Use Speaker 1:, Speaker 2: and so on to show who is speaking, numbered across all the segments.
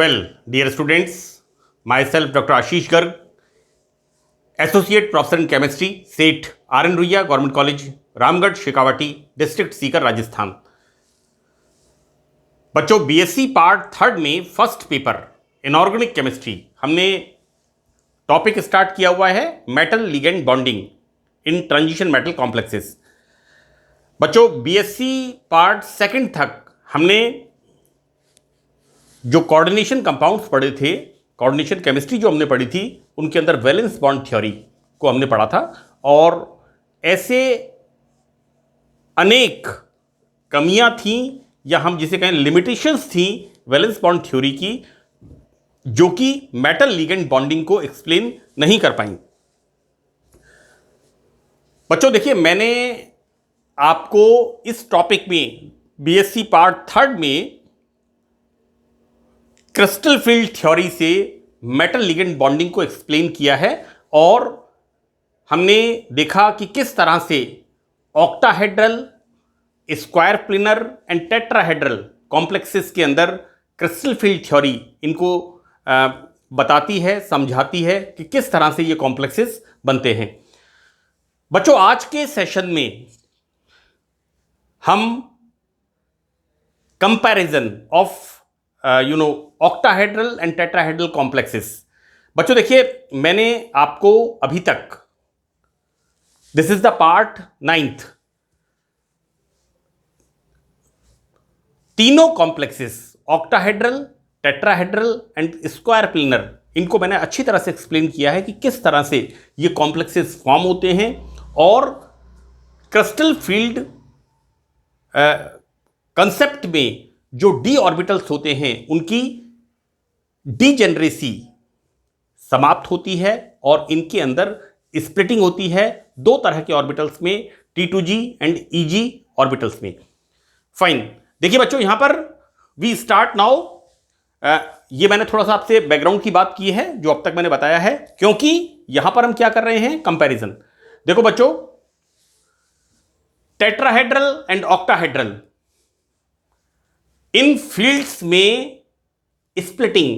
Speaker 1: Well, dear students, myself Dr. Ashish Garg, Associate Professor in Chemistry, SET, R.N. Ruia, Government College, Ramgarh, Shekhawati, district Sikar, Rajasthan. बच्चों, BSc part third में first paper inorganic chemistry हमने topic start किया हुआ है metal ligand bonding in transition metal complexes. बच्चों, BSc part second तक हमने जो कोऑर्डिनेशन कंपाउंड्स पढ़े थे, कोऑर्डिनेशन केमिस्ट्री जो हमने पढ़ी थी, उनके अंदर वैलेंस बॉन्ड थ्योरी को हमने पढ़ा था और ऐसे अनेक कमियां थीं या हम जिसे कहें लिमिटेशंस थी वैलेंस बॉन्ड थ्योरी की, जो कि मेटल लिगेंड बॉन्डिंग को एक्सप्लेन नहीं कर पाई। बच्चों देखिए, मैंने आपको इस टॉपिक में बीएससी पार्ट थर्ड में क्रिस्टल फील्ड थ्योरी से मेटल लिगेंड बॉन्डिंग को एक्सप्लेन किया है और हमने देखा कि किस तरह से octahedral, square planar and tetrahedral complexes के अंदर क्रिस्टल फील्ड थ्योरी इनको बताती है, समझाती है कि किस तरह से ये कॉम्प्लेक्सेस बनते हैं। बच्चों, आज के सेशन में हम comparison of octahedral and tetrahedral complexes. बच्चों देखिए, मैंने आपको अभी तक, this is the part 9th, तीनों complexes octahedral, tetrahedral and square planar, इनको मैंने अच्छी तरह से एक्सप्लेन किया है कि किस तरह से ये कॉम्प्लेक्सेस फॉर्म होते हैं और क्रिस्टल फील्ड कंसेप्ट में जो डी ऑर्बिटल्स होते हैं उनकी डीजेनरेसी समाप्त होती है और इनके अंदर स्प्लिटिंग होती है दो तरह के ऑर्बिटल्स में, T2G एंड EG ऑर्बिटल्स में। फाइन, देखिए बच्चों, यहां पर वी स्टार्ट नाउ। ये मैंने थोड़ा सा आपसे बैकग्राउंड की बात की है जो अब तक मैंने बताया है, क्योंकि यहां पर हम क्या कर रहे हैं, कंपैरिजन। देखो बच्चों, tetrahedral and octahedral, in fields में स्प्लिटिंग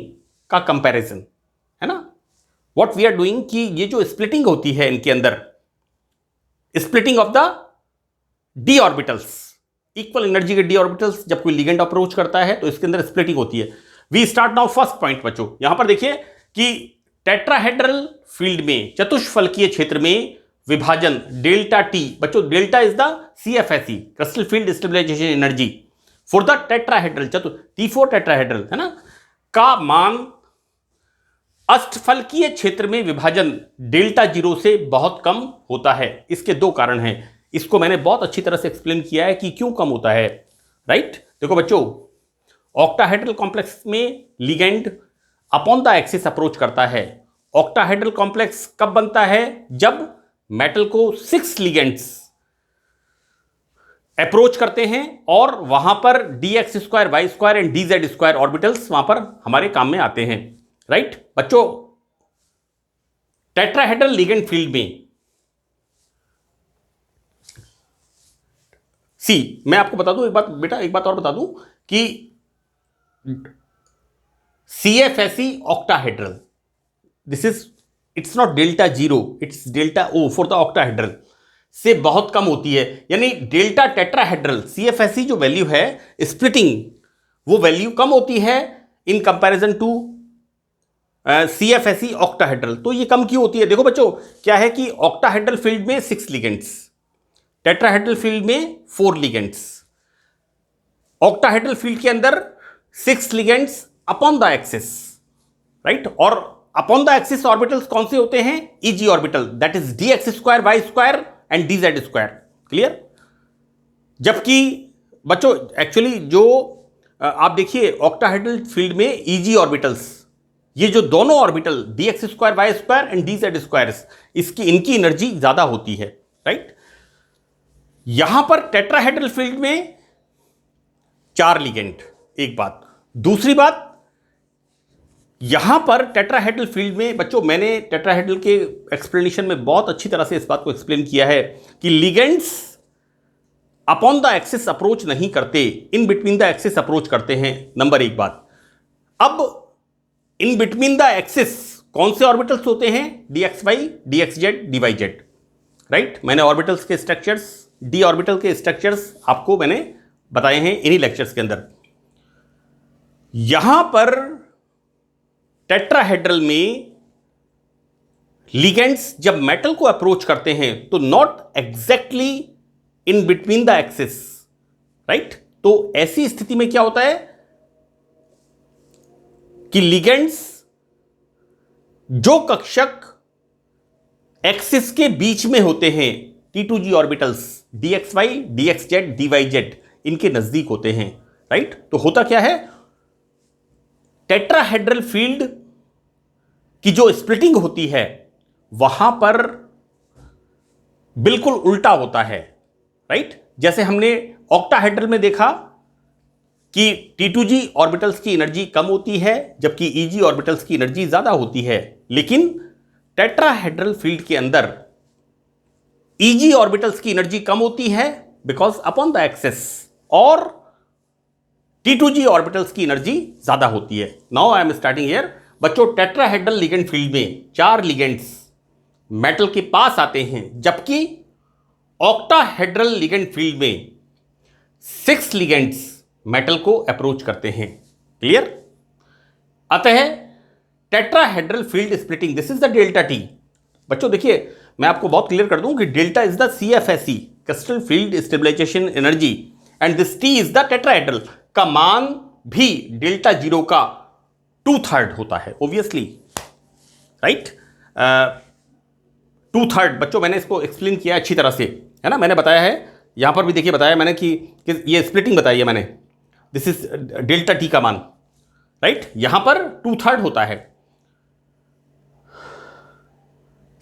Speaker 1: का कंपैरिजन है ना। व्हाट वी आर डूइंग कि ये जो स्प्लिटिंग होती है इनके अंदर, splitting of the D orbitals, equal energy के डी ऑर्बिटल्स, जब कोई लिगेंड अप्रोच करता है तो इसके अंदर स्प्लिटिंग होती है। We start now first point. बच्चों यहां पर देखिए कि टेट्राहेड्रल फील्ड में, चतुष्फलकीय क्षेत्र में विभाजन डेल्टा टी, बच्चों delta is the CFSE, crystal field stabilisation energy for the tetrahedral, T4 tetrahedral है ना, का मान अष्टफलकीय क्षेत्र में विभाजन डेल्टा 0 से बहुत कम होता है। इसके दो कारण हैं, इसको मैंने बहुत अच्छी तरह से एक्सप्लेन किया है कि क्यों कम होता है, राइट। देखो बच्चों, ऑक्टाहेड्रल कॉम्प्लेक्स में ligand upon the axis approach करता है। ऑक्टाहेड्रल कॉम्प्लेक्स कब बनता है, जब मेटल को 6 लिगेंड्स अप्रोच करते हैं और वहां पर dx square, y square and dz square orbitals वहां पर हमारे काम में आते हैं, राइट। बच्चों, टेट्राहेड्रल लिगेंड फील्ड में मैं आपको बता दूं एक बात बेटा, एक बात और बता दूं कि CFSE octahedral, this is, it's not delta 0, it's delta O for the octahedral से बहुत कम होती है। यानी डेल्टा टेट्राहेड्रल CFSE जो वैल्यू है स्प्लिटिंग, वो वैल्यू कम होती है in comparison to CFSE octahedral. तो ये कम क्यों होती है? देखो बच्चों, क्या है कि ऑक्टाहेड्रल फील्ड में 6 लिगेंड्स, टेट्राहेड्रल फील्ड में 4 लिगेंड्स। ऑक्टाहेड्रल फील्ड के अंदर 6 ligands upon the axis, right. और अपॉन द एक्सिस ऑर्बिटल्स कौन से होते हैं? EG orbital, that is dx square, y square and dz square, clear. जबकि बच्चों एक्चुअली जो आप देखिए ऑक्टाहेड्रल फील्ड में EG ऑर्बिटल्स, ये जो दोनों orbital dx square, y square and dz square, इनकी एनर्जी ज्यादा होती है, राइट। यहां पर टेट्राहेड्रल फील्ड में 4 लिगेंड, एक बात। दूसरी बात, यहां पर टेट्राहेड्रल फील्ड में बच्चों, मैंने टेट्राहेड्रल के एक्सप्लेनेशन में बहुत अच्छी तरह से इस बात को एक्सप्लेन किया है कि ligands upon the axis approach नहीं करते, इन बिटवीन द एक्सिस अप्रोच करते हैं, नंबर एक बात। अब इन बिटवीन द एक्सिस कौन से ऑर्बिटल्स होते हैं? dxy, dxz, dyz, right. मैंने ऑर्बिटल्स के स्ट्रक्चर्स, डी ऑर्बिटल के स्ट्रक्चर्स आपको मैंने बताए हैं इन्हीं लेक्चर्स के अंदर। यहां पर टेट्राहेड्रल में लिगेंड्स जब मेटल को अप्रोच करते हैं तो not exactly in between the axis, right. तो ऐसी स्थिति में क्या होता है कि लिगेंड्स जो कक्षक एक्सिस के बीच में होते हैं, T2G orbitals dxy, dxz, dyz, इनके नजदीक होते हैं, राइट। तो होता क्या है, टेट्राहेड्रल फील्ड की जो स्प्लिटिंग होती है वहां पर बिल्कुल उल्टा होता है, राइट। जैसे हमने ऑक्टाहेड्रल में देखा कि T2G ऑर्बिटल्स की एनर्जी कम होती है जबकि EG ऑर्बिटल्स की एनर्जी ज्यादा होती है, लेकिन टेट्राहेड्रल फील्ड के अंदर EG ऑर्बिटल्स की एनर्जी कम होती है बिकॉज अपॉन द एक्सिस, और T2G ऑर्बिटल्स की एनर्जी ज्यादा होती है। Now I am starting here. बच्चों, टेट्राहेड्रल लिगेंड फील्ड में 4 लिगेंड्स मेटल के पास आते हैं, जबकि ऑक्टाहेड्रल लिगेंड फील्ड में 6 लिगेंड्स मेटल को अप्रोच करते हैं। क्लियर? अतः tetrahedral field splitting, this is the delta T. बच्चों देखिए, मैं आपको बहुत क्लियर कर दूं कि delta is the CFSE, crystal field stabilisation energy, and this T is the tetrahedral. का मान भी डेल्टा 0 का 2/3 होता है, ऑब्वियसली, राइट। 2/3। बच्चों मैंने इसको एक्सप्लेन किया अच्छी तरह से, है ना। मैंने बताया है, यहां पर भी देखिए बताया मैंने कि ये स्प्लिटिंग बताई है मैंने। दिस इज डेल्टा टी का मान, राइट। यहां पर 2/3 होता है।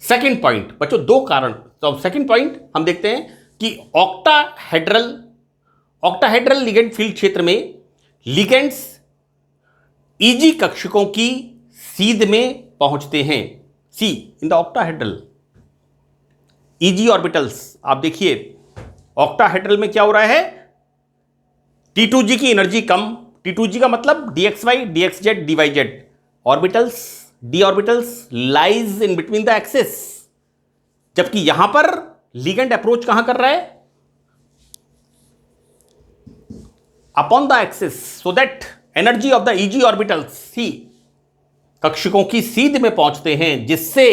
Speaker 1: सेकेंड पॉइंट बच्चों, 2 कारण। तो सेकेंड पॉइंट हम देखते हैं कि ऑक्टाहेड्रल लिगेंड फील्ड क्षेत्र में लिगेंड्स EG कक्षकों की सीध में पहुंचते हैं। See in the octahedral EG orbitals, आप देखिए ऑक्टाहेड्रल में क्या हो रहा है, T2G की एनर्जी कम, T2G का मतलब dxy, dxz, dyz, orbitals, d orbitals lies in between the axis, जबकि यहां पर लिगेंड अप्रोच कहां कर रहा है, upon the axis, so that energy of the EG orbitals सी कक्षकों की सीध में पहुंचते हैं, जिससे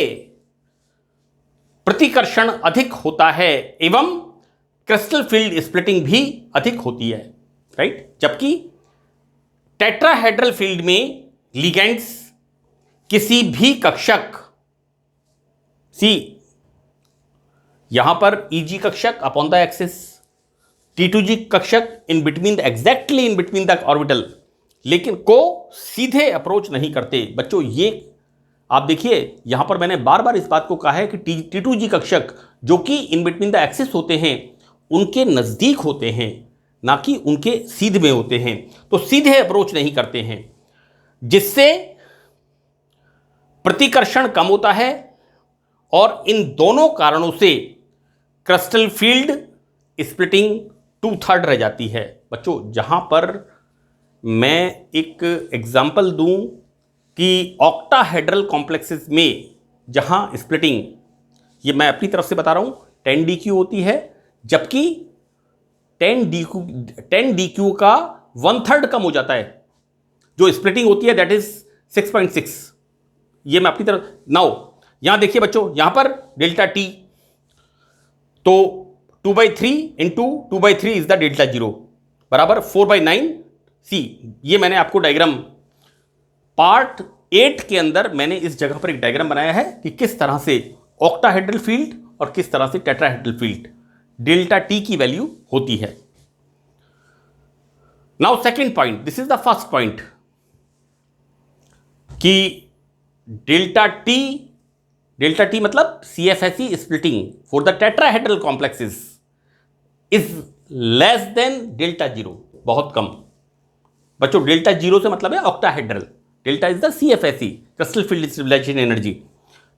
Speaker 1: प्रतिकर्षण अधिक होता है एवं क्रिस्टल फील्ड स्प्लिटिंग भी अधिक होती है, राइट। जबकि टेट्राहेड्रल फील्ड में लिगेंड्स किसी भी कक्षक, सी यहां पर EG कक्षक अपॉन द एक्सिस, T2G कक्षक in between the, exactly in between the orbital, लेकिन को सीधे अप्रोच नहीं करते। बच्चों ये आप देखिए, यहां पर मैंने बार बार इस बात को कहा है कि T2G कक्षक जो कि इन बिटवीन द एक्सिस होते हैं उनके नजदीक होते हैं, ना कि उनके सीध में होते हैं। तो सीधे अप्रोच नहीं करते हैं, जिससे प्रतिकर्षण कम होता है, और इन दोनों कारणों से क्रिस्टल फील्ड स्प्लिटिंग 2/3 रह जाती है। बच्चों जहां पर मैं एक एग्जाम्पल दूं कि ऑक्टाहेड्रल कॉम्प्लेक्सेस में जहां स्प्लिटिंग, ये मैं अपनी तरफ से बता रहा हूं, 10 DQ होती है, जबकि 10 DQ का 1/3 कम हो जाता है। जो स्प्लिटिंग होती है दैट इज 6.6। ये मैं अपनी तरफ, नाउ यहां देखिए बच्चों, यहां पर डेल्टा टी, तो 2/3 इंटू 2/3 इज द डेल्टा 0 बराबर 4/9। सी ये मैंने आपको डायग्राम पार्ट 8 के अंदर मैंने इस जगह पर एक डायग्राम बनाया है कि किस तरह से ऑक्टाहेड्रल फील्ड और किस तरह से टेट्राहेड्रल फील्ड डेल्टा टी की वैल्यू होती है। Now second point, this is the first point कि डेल्टा टी मतलब CFSE splitting for the tetrahedral complexes is less than delta 0, बहुत कम। बच्चों डेल्टा 0 से मतलब है octahedral, delta is the CFSE crystal field stabilisation energy.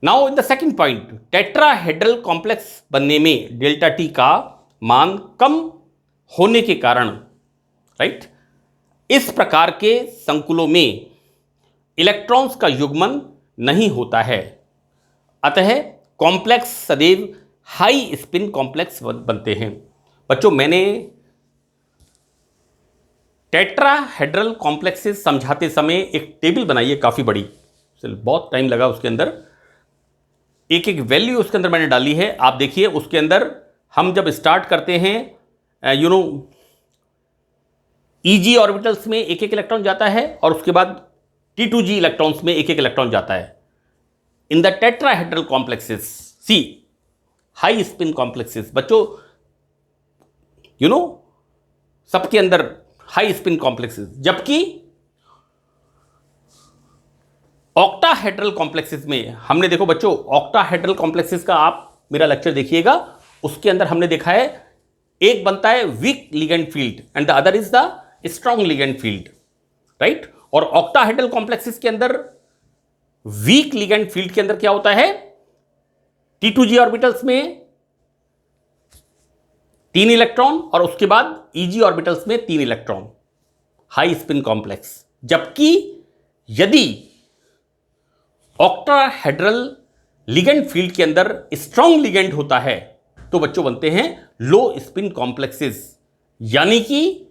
Speaker 1: Now in the second point, tetrahedral complex बनने में डेल्टा टी का मान कम होने के कारण, राइट, इस प्रकार के संकुलों में इलेक्ट्रॉन्स का युग्मन नहीं होता है, अतः कॉम्प्लेक्स सदैव हाई स्पिन कॉम्प्लेक्स बनते हैं। बच्चों, मैंने टेट्राहेड्रल कॉम्प्लेक्सेस समझाते समय एक टेबल बनाई है काफ़ी बड़ी, बहुत टाइम लगा उसके अंदर, एक एक वैल्यू उसके अंदर मैंने डाली है। आप देखिए उसके अंदर हम जब स्टार्ट करते हैं Eg ऑर्बिटल्स में एक एक इलेक्ट्रॉन जाता है और उसके बाद T2G इलेक्ट्रॉन्स में एक एक इलेक्ट्रॉन जाता है। In the tetrahedral complexes see high spin complexes, बच्चों सबके अंदर हाई स्पिन कॉम्प्लेक्सेस, जबकि ऑक्टाहेड्रल कॉम्प्लेक्सेस में हमने, देखो बच्चों, ऑक्टाहेड्रल कॉम्प्लेक्सेस का आप मेरा लेक्चर देखिएगा, उसके अंदर हमने देखा है एक बनता है week ligand field and the other is the strong ligand field, right. और ऑक्टाहेड्रल कॉम्प्लेक्सेस के अंदर वीक लिगेंड फील्ड के अंदर क्या होता है, T2G ऑर्बिटल्स में 3 इलेक्ट्रॉन और उसके बाद Eg ऑर्बिटल्स में 3 इलेक्ट्रॉन, हाई स्पिन कॉम्प्लेक्स। जबकि यदि ऑक्टाहेड्रल लिगेंड फील्ड के अंदर स्ट्रॉन्ग लिगेंड होता है तो बच्चों बनते हैं लो स्पिन कॉम्प्लेक्सेस, यानी कि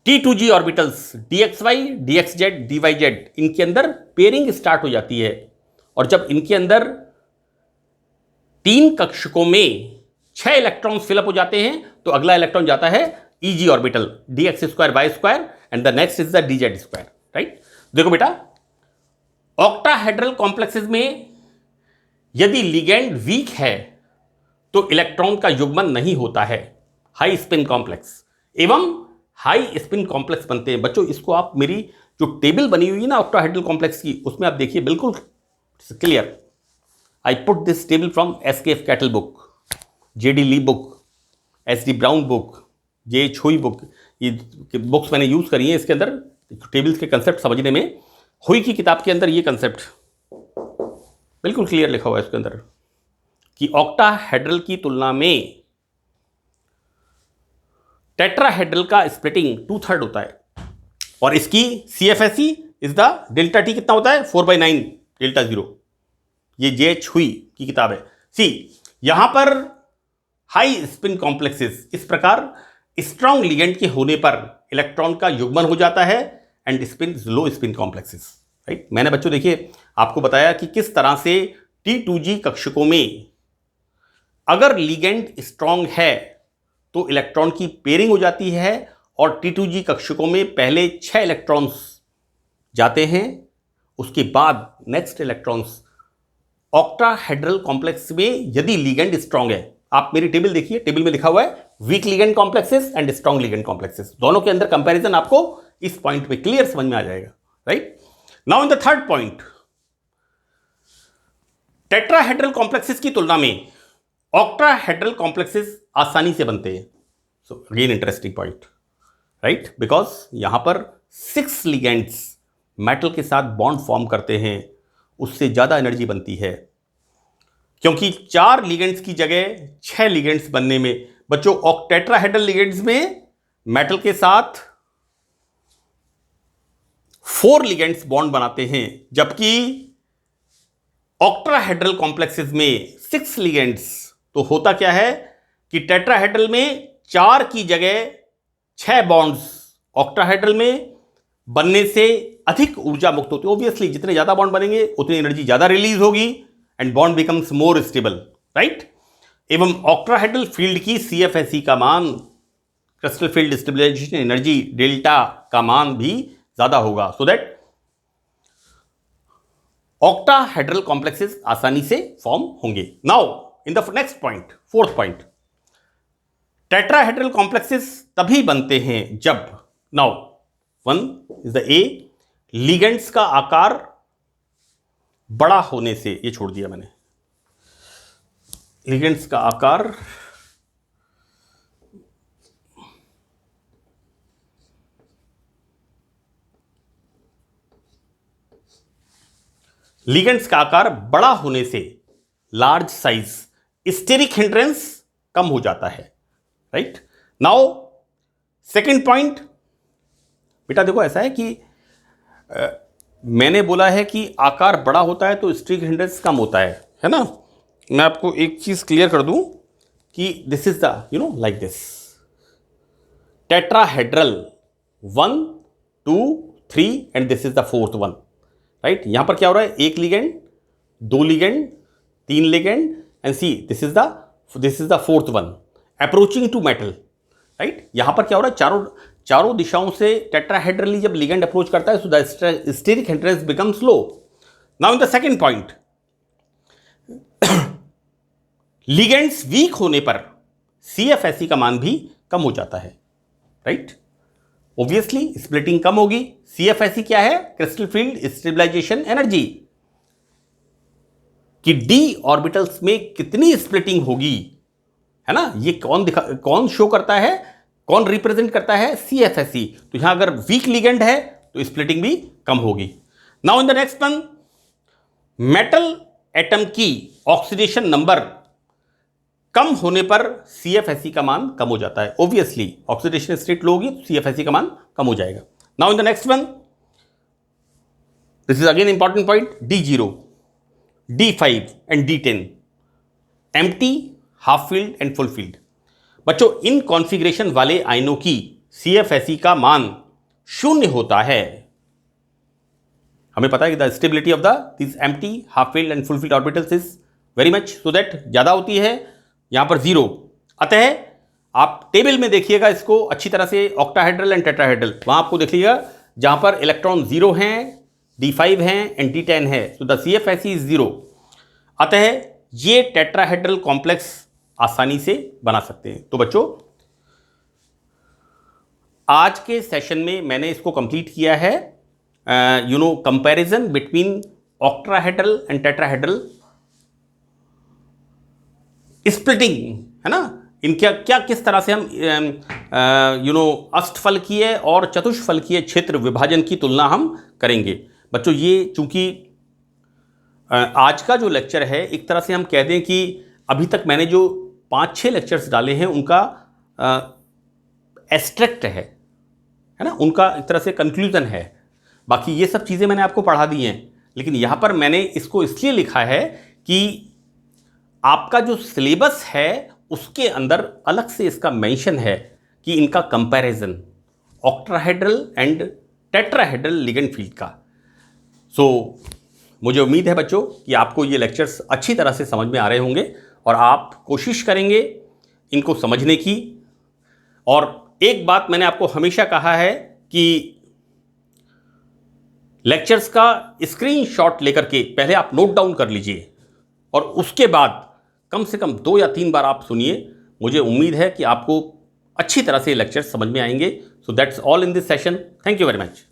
Speaker 1: T2G orbitals DXY, DXZ, DYZ इनके अंदर पेयरिंग स्टार्ट हो जाती है। और जब इनके अंदर 3 कक्षकों में 6 इलेक्ट्रॉन फिलअप हो जाते हैं तो अगला इलेक्ट्रॉन जाता है Eg orbital dx2y2 and the next is the dz2, right. देखो बेटा, ऑक्टाहेड्रल कॉम्प्लेक्सेस में यदि लिगेंड वीक है तो इलेक्ट्रॉन का युग्मन नहीं होता है, हाई स्पिन कॉम्प्लेक्स एवं हाई स्पिन कॉम्प्लेक्स बनते हैं। बच्चों, इसको आप मेरी जो टेबल बनी हुई है ना ऑक्टाहेड्रल कॉम्प्लेक्स की, उसमें आप देखिए बिल्कुल clear. I put this table from SKF कैटल book, JD Lee book, SD Brown book, J छोई बुक, ये बुक्स मैंने यूज करी हैं इसके अंदर टेबल्स के कंसेप्ट समझने में। हुई की किताब के अंदर ये कंसेप्ट बिल्कुल क्लियर लिखा हुआ है इसके अंदर कि ऑक्टाहेड्रल की तुलना में टेट्राहेड्रल का स्प्लिटिंग 2/3 होता है और इसकी CFSE is the delta T कितना होता है 4/9 डेल्टा 0। ये J छुई की किताब है। सी यहां पर हाई स्पिन कॉम्प्लेक्सेस, इस प्रकार स्ट्रॉन्ग लिगेंड के होने पर इलेक्ट्रॉन का युग्मन हो जाता है and spin low spin complexes, right. मैंने बच्चों देखिए आपको बताया कि किस तरह से T2G कक्षकों में अगर लिगेंड स्ट्रॉन्ग है तो इलेक्ट्रॉन की पेयरिंग हो जाती है और T2G कक्षकों में पहले 6 इलेक्ट्रॉन्स जाते हैं, उसके बाद नेक्स्ट इलेक्ट्रॉन्स। ऑक्टाहेड्रल कॉम्प्लेक्स में यदि लिगेंड स्ट्रॉन्ग है, आप मेरी टेबल देखिए, टेबल में लिखा हुआ है week ligand complexes and strong ligand complexes, दोनों के अंदर कंपैरिजन आपको इस पॉइंट पे क्लियर समझ में आ जाएगा, right. Now in the third point, tetrahedral complexes की तुलना में ऑक्टाहेड्रल कॉम्प्लेक्सेस आसानी से बनते हैं। So again interesting point, right, because यहां पर 6 लिगेंड्स मेटल के साथ बॉन्ड फॉर्म करते हैं, उससे ज्यादा एनर्जी बनती है, क्योंकि 4 लिगेंड्स की जगह 6 लिगेंड्स बनने में, बच्चों टेट्राहेड्रल लिगेंड्स में मेटल के साथ 4 लिगेंड्स बॉन्ड बनाते हैं, जबकि ऑक्टाहेड्रल कॉम्प्लेक्सेस में 6 लिगेंड्स। तो होता क्या है कि टेट्राहेड्रल में 4 की जगह 6 बॉन्ड्स ऑक्टाहेड्रल में बनने से अधिक ऊर्जा मुक्त होती है। ऑब्वियसली जितने ज्यादा बॉन्ड बनेंगे उतनी एनर्जी ज्यादा रिलीज होगी and bond becomes more stable, right. एवं ऑक्टाहेड्रल फील्ड की CFSE का मान, crystal field stabilisation energy delta का मान भी ज्यादा होगा, सो दैट ऑक्टाहेड्रल कॉम्प्लेक्सेस आसानी से फॉर्म होंगे। Now in the next point, fourth point, tetrahedral complexes तभी बनते हैं जब, now 1 is the A, ligands का आकार बड़ा होने से, ये छोड़ दिया मैंने, लिगेंड्स का आकार बड़ा होने से, लार्ज साइज, स्टेरिक हिंड्रेंस कम हो जाता है, राइट। नाउ सेकेंड पॉइंट, बेटा देखो ऐसा है कि मैंने बोला है कि आकार बड़ा होता है तो स्टिक हिंड्रेंस कम होता है ना। मैं आपको एक चीज़ क्लियर कर दूं कि this is the like this tetrahedral 1 2 3 and this is the fourth one, right. यहां पर क्या हो रहा है, एक लिगेंड, दो लिगेंड, तीन ligand and see this is the fourth one approaching to metal, right. यहां पर क्या हो रहा है, चारों दिशाओं से टेट्राहेड्रली जब लिगेंड अप्रोच करता है so the steric hindrance becomes low. Now in the second point, ligands weak होने पर CFSE का मान भी कम हो जाता है, राइट। ऑब्वियसली स्प्लिटिंग कम होगी। CFSE क्या है, क्रिस्टल फील्ड स्टेबलाइजेशन एनर्जी, कि d ऑर्बिटल्स में कितनी स्प्लिटिंग होगी, है ना। ये कौन शो करता है, कौन रिप्रेजेंट करता है, CFSE। तो यहां अगर वीक लिगेंड है तो स्प्लिटिंग भी कम होगी। Now in the next one, metal atom की ऑक्सीडेशन नंबर कम होने पर CFSE का मान कम हो जाता है। ऑब्वियसली ऑक्सीडेशन स्टेट लो होगी तो CFSE का मान कम हो जाएगा। Now in the next one, this is again important point, D0, D5 and D10, empty, half field and full field. बच्चों इन कॉन्फ़िगरेशन वाले आयनों की CFSE का मान 0 होता है। हमें पता है कि the stability of this empty, half field and full field orbitals is very much, so that ज्यादा होती है, यहां पर 0। अतः आप टेबल में देखिएगा इसको अच्छी तरह से, ऑक्टाहेड्रल एंड टेट्राहेड्रल, वहां आपको देखिएगा जहां पर इलेक्ट्रॉन 0 हैं, D5 हैं एंड D10 है, सो द CFSE इज 0। अतः ये टेट्राहेड्रल कॉम्प्लेक्स आसानी से बना सकते हैं। तो बच्चों आज के सेशन में मैंने इसको कंप्लीट किया है, comparison between octahedral and tetrahedral splitting, है ना। इनका क्या किस तरह से हम अष्टफलकीय और चतुष्फलकीय क्षेत्र विभाजन की तुलना हम करेंगे। बच्चों ये चूंकि आज का जो लेक्चर है एक तरह से हम कह दें कि अभी तक मैंने जो 5-6 लेक्चर्स डाले हैं उनका एब्स्ट्रैक्ट है ना, उनका एक तरह से कंक्लूजन है। बाकी ये सब चीज़ें मैंने आपको पढ़ा दी हैं, लेकिन यहाँ पर मैंने इसको इसलिए लिखा है कि आपका जो सिलेबस है उसके अंदर अलग से इसका मेंशन है कि इनका comparison octahedral and tetrahedral ligand field का। सो मुझे उम्मीद है बच्चों कि आपको ये लेक्चर्स अच्छी तरह से समझ में आ रहे होंगे और आप कोशिश करेंगे इनको समझने की। और एक बात मैंने आपको हमेशा कहा है कि लेक्चर्स का स्क्रीनशॉट लेकर के पहले आप नोट डाउन कर लीजिए और उसके बाद कम से कम 2 या 3 बार आप सुनिए। मुझे उम्मीद है कि आपको अच्छी तरह से लेक्चर्स समझ में आएंगे। So that's all in this session. Thank you very much.